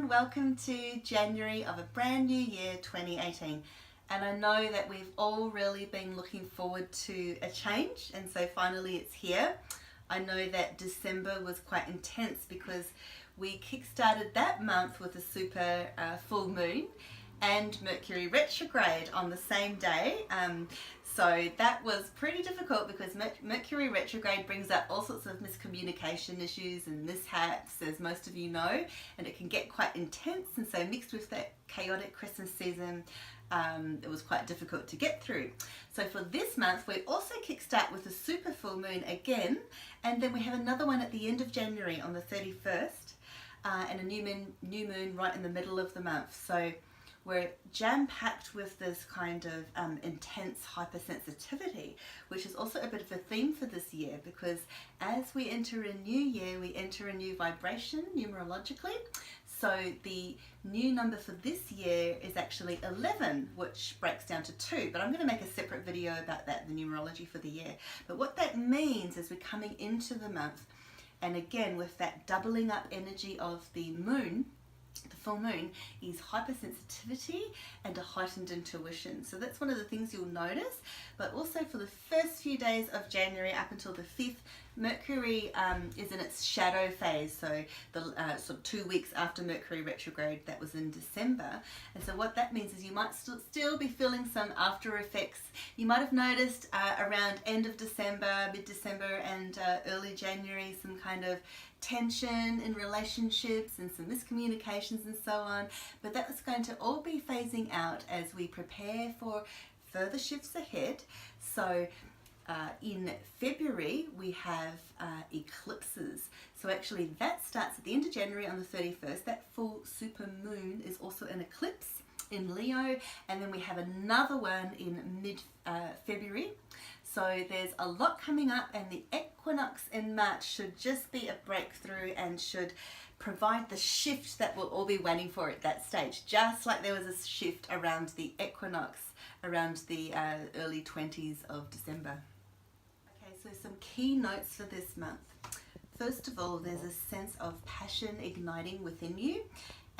everyone, welcome to January of a brand new year 2018, and I know that we've all really been looking forward to a change, and so finally it's here. I know that December was quite intense because we kick-started that month with a super full moon and Mercury retrograde on the same day. So that was pretty difficult because Mercury retrograde brings up all sorts of miscommunication issues and mishaps, as most of you know, and it can get quite intense, and so mixed with that chaotic Christmas season, it was quite difficult to get through. So for this month we also kickstart with a super full moon again, and then we have another one at the end of January on the 31st, and a new moon right in the middle of the month. So we're jam-packed with this kind of intense hypersensitivity, which is also a bit of a theme for this year, because as we enter a new year, we enter a new vibration numerologically. So the new number for this year is actually 11, which breaks down to 2, but I'm going to make a separate video about that, the numerology for the year. But what that means is we're coming into the month, and again with that doubling up energy of the moon, the full moon, is hypersensitivity and a heightened intuition. So that's one of the things you'll notice. But also for the first few days of January up until the 5th, Mercury is in its shadow phase. So the sort of 2 weeks after Mercury retrograde, that was in December. And so what that means is you might still be feeling some after effects. You might have noticed around end of December, mid-December and early January, some kind of tension in relationships and some miscommunications and so on, but that was going to all be phasing out as we prepare for further shifts ahead. So in February we have eclipses. So actually that starts at the end of January on the 31st. That full super moon is also an eclipse in Leo, and then we have another one in mid-February. So there's a lot coming up, and the equinox in March should just be a breakthrough and should provide the shift that we'll all be waiting for at that stage, just like there was a shift around the equinox around the early 20s of December. Okay, so some key notes for this month. First of all, there's a sense of passion igniting within you,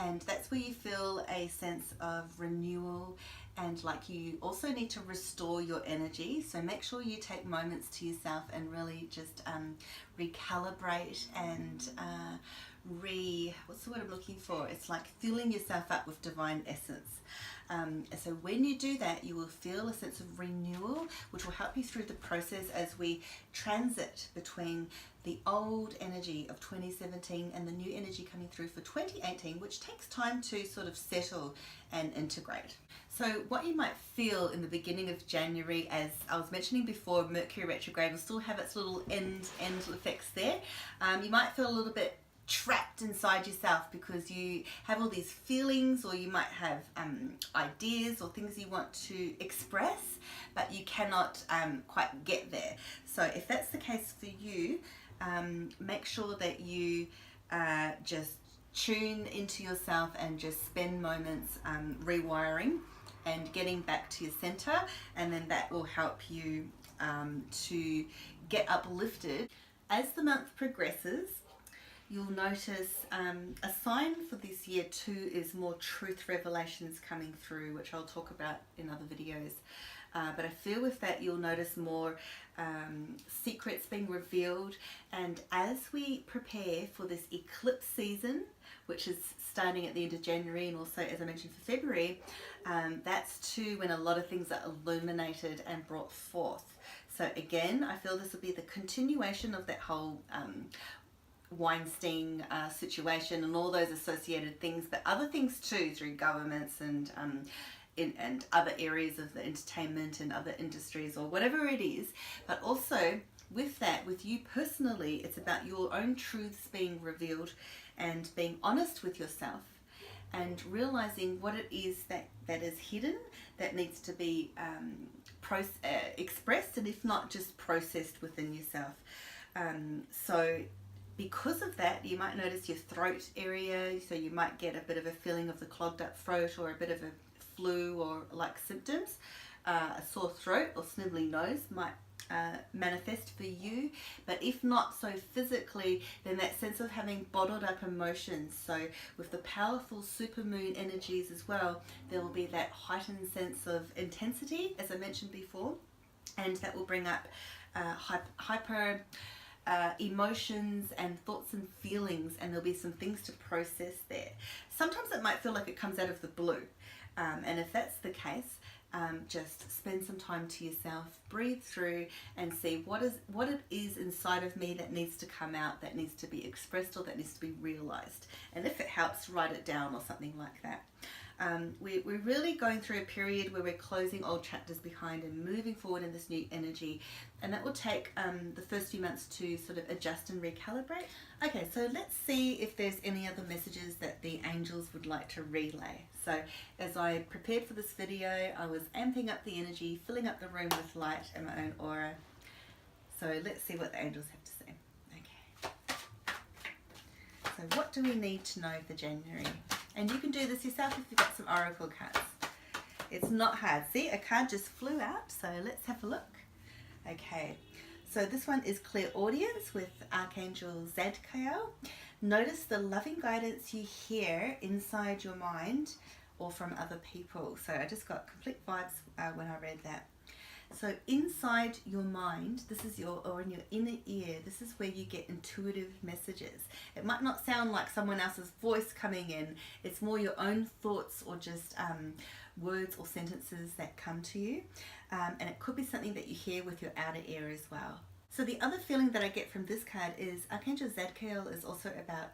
and that's where you feel a sense of renewal, and like you also need to restore your energy. So make sure you take moments to yourself and really just recalibrate and what's the word I'm looking for? It's like filling yourself up with divine essence. So when you do that, you will feel a sense of renewal, which will help you through the process as we transit between the old energy of 2017 and the new energy coming through for 2018, which takes time to sort of settle and integrate. So what you might feel in the beginning of January, as I was mentioning before, Mercury retrograde will still have its little end effects there. You might feel a little bit trapped inside yourself because you have all these feelings, or you might have ideas or things you want to express, but you cannot quite get there. So if that's the case for you, make sure that you just tune into yourself and just spend moments rewiring and getting back to your center, and then that will help you to get uplifted. As the month progresses, you'll notice a sign for this year too is more truth revelations coming through, which I'll talk about in other videos. But I feel with that you'll notice more secrets being revealed, and as we prepare for this eclipse season, which is starting at the end of January, and also, as I mentioned, for February, that's too when a lot of things are illuminated and brought forth. So again, I feel this will be the continuation of that whole Weinstein situation and all those associated things, but other things too, through governments and other areas of the entertainment and other industries or whatever it is. But also with that, with you personally, it's about your own truths being revealed and being honest with yourself and realizing what it is that is hidden, that needs to be expressed, and if not, just processed within yourself. So because of that, you might notice your throat area, so you might get a bit of a feeling of the clogged up throat, or a bit of a flu or like symptoms. A sore throat or snivelling nose might manifest for you, but if not so physically, then that sense of having bottled up emotions. So with the powerful supermoon energies as well, there will be that heightened sense of intensity, as I mentioned before, and that will bring up hyper emotions and thoughts and feelings, and there'll be some things to process there. Sometimes it might feel like it comes out of the blue, and if that's the case, just spend some time to yourself, breathe through and see what it is inside of me that needs to come out, that needs to be expressed, or that needs to be realized. And if it helps, write it down or something like that. We're really going through a period where we're closing old chapters behind and moving forward in this new energy, and that will take the first few months to sort of adjust and recalibrate. Okay, so let's see if there's any other messages that the angels would like to relay. So as I prepared for this video, I was amping up the energy, filling up the room with light and my own aura. So let's see what the angels have to say. Okay. So what do we need to know for January? And you can do this yourself if you've got some oracle cards. It's not hard. See, a card just flew out, so let's have a look. Okay, so this one is clairaudience with Archangel Zadkiel. Notice the loving guidance you hear inside your mind or from other people. So I just got complete vibes when I read that. So inside your mind, this is or in your inner ear, this is where you get intuitive messages. It might not sound like someone else's voice coming in. It's more your own thoughts or just words or sentences that come to you. And it could be something that you hear with your outer ear as well. So the other feeling that I get from this card is Archangel Zadkiel is also about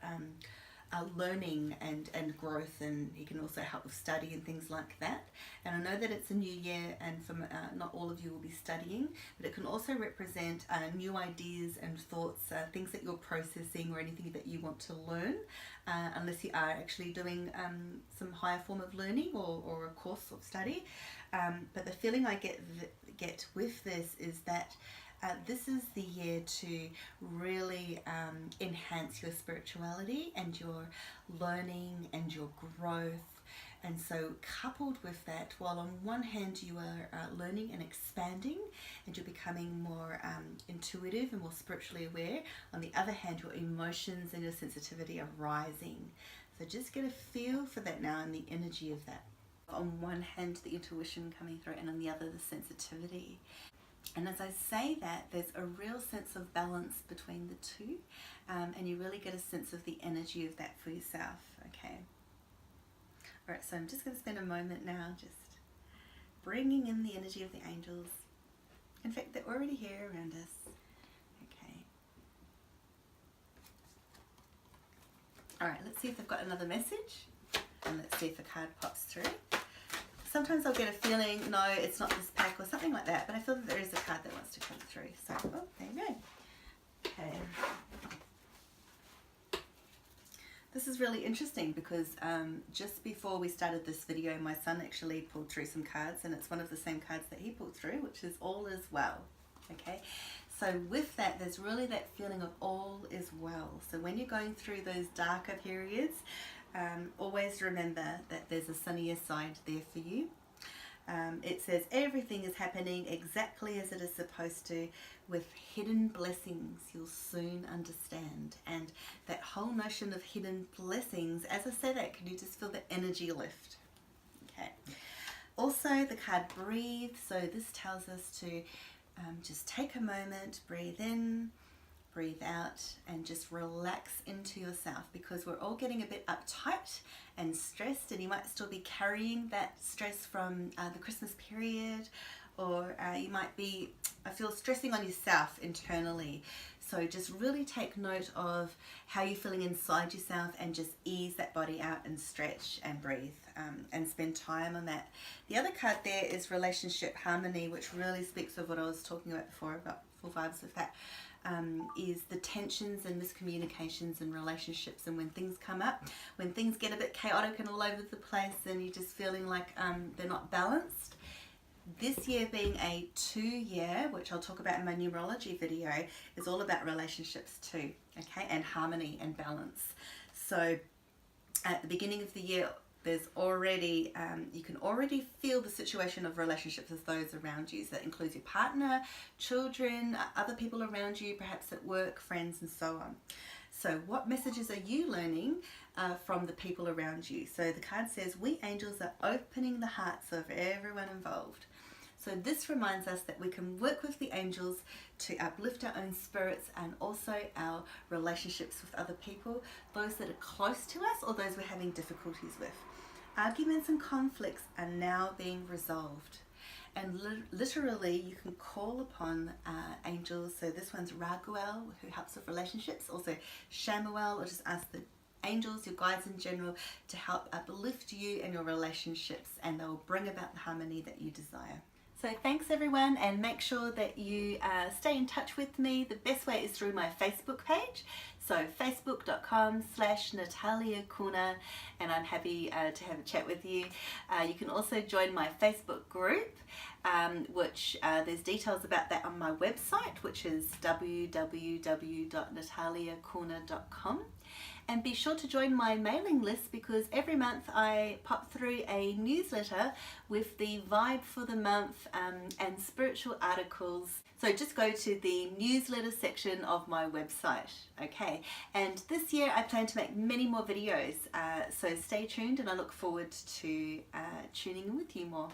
learning and growth, and he can also help with study and things like that. And I know that it's a new year, and for not all of you will be studying, but it can also represent new ideas and thoughts, things that you're processing or anything that you want to learn, unless you are actually doing some higher form of learning or a course of study. But the feeling I get with this is that this is the year to really enhance your spirituality and your learning and your growth. And so coupled with that, while on one hand you are learning and expanding and you're becoming more intuitive and more spiritually aware, on the other hand your emotions and your sensitivity are rising. So just get a feel for that now and the energy of that. On one hand the intuition coming through, and on the other the sensitivity. And as I say that, there's a real sense of balance between the two, and you really get a sense of the energy of that for yourself. Okay. All right, so I'm just going to spend a moment now just bringing in the energy of the angels. In fact, they're already here around us. Okay. All right, let's see if I've got another message, and let's see if a card pops through. Sometimes I'll get a feeling, no, it's not this pack or something like that, but I feel that there is a card that wants to come through. So, oh, there you go. Okay. This is really interesting because just before we started this video, my son actually pulled through some cards, and it's one of the same cards that he pulled through, which is all is well. Okay. So with that, there's really that feeling of all is well. So when you're going through those darker periods, always remember that there's a sunnier side there for you. It says everything is happening exactly as it is supposed to, with hidden blessings you'll soon understand. And that whole notion of hidden blessings, as I say that, can you just feel the energy lift? Okay. Also the card breathe. So this tells us to just take a moment, breathe in, breathe out, and just relax into yourself, because we're all getting a bit uptight and stressed, and you might still be carrying that stress from the Christmas period, or you might be, I feel, stressing on yourself internally. So just really take note of how you're feeling inside yourself and just ease that body out and stretch and breathe and spend time on that. The other card there is relationship harmony, which really speaks of what I was talking about before, about full vibes with that. Is the tensions and miscommunications in relationships, and when things come up, when things get a bit chaotic and all over the place and you're just feeling like they're not balanced. This year being a 2-year, which I'll talk about in my numerology video, is all about relationships too, okay, and harmony and balance. So at the beginning of the year, there's already, you can already feel the situation of relationships with those around you. So that includes your partner, children, other people around you, perhaps at work, friends, and so on. So what messages are you learning from the people around you? So the card says, we angels are opening the hearts of everyone involved. So this reminds us that we can work with the angels to uplift our own spirits and also our relationships with other people, those that are close to us or those we're having difficulties with. Arguments and conflicts are now being resolved. And literally you can call upon angels. So this one's Raguel, who helps with relationships. Also Shamuel, or just ask the angels, your guides in general, to help uplift you and your relationships, and they'll bring about the harmony that you desire. So thanks everyone, and make sure that you stay in touch with me. The best way is through my Facebook page. So facebook.com/Natalia Kuna, and I'm happy to have a chat with you. You can also join my Facebook group, which there's details about that on my website, which is www.nataliakuna.com. And be sure to join my mailing list, because every month I pop through a newsletter with the vibe for the month and spiritual articles. So just go to the newsletter section of my website, okay? And this year I plan to make many more videos, so stay tuned, and I look forward to tuning in with you more.